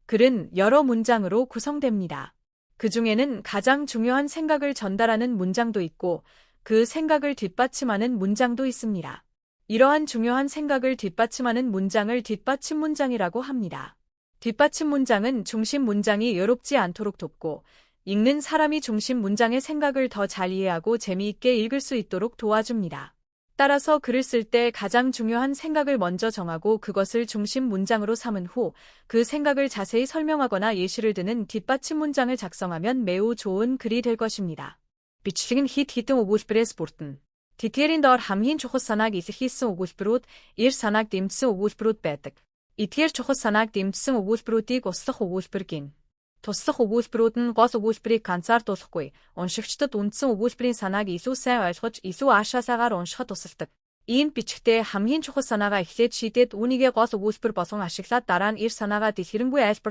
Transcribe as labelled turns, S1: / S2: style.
S1: 글은 여러 문장으로 구성됩니다. 그 중에는 가장 중요한 생각을 전달하는 문장도 있고 그 생각을 뒷받침하는 문장도 있습니다. 이러한 중요한 생각을 뒷받침하는 문장을 뒷받침 문장이라고 합니다. 뒷받침 문장은 중심 문장이 외롭지 않도록 돕고 읽는 사람이 중심 문장의 생각을 더 잘 이해하고 재미있게 읽을 수 있도록 도와줍니다. 따라서 글을 쓸 때 가장 중요한 생각을 먼저 정하고 그것을 중심 문장으로 삼은 후 그 생각을 자세히 설명하거나 예시를 드는 뒷받침 문장을 작성하면 매우 좋은 글이 될 것입니다. Бичлэг нь хэд хэдэн өгүүлбэрээс бүрдэнэ. Тэдгээрийн доор хамгийн чухал санааг илэрхийлсэн өгүүлбэрүүд, эр санааг дэмжсэн өгүүлбэрүүд байдаг. Эдгээр чухал санааг дэмжсэн өгүүлбэрүүдийг услах өгүүлбэр гин. Туслах өгүүлбэрүүд нь гол өгүүлбэрийг ганцаардуулахгүй, уншигчдад үндсэн өгүүлбэрийн санааг илүү сайн ойлгож, илүү аашаасаагаар уншихад тусалдаг. Ийм бичгтээ хамгийн чухал санаагаа эхлээд шийдээд үүнийгээ гол өгүүлбэр болгон ашиглаад дараа нь эр санаагаа дэлгэрэнгүй айлбар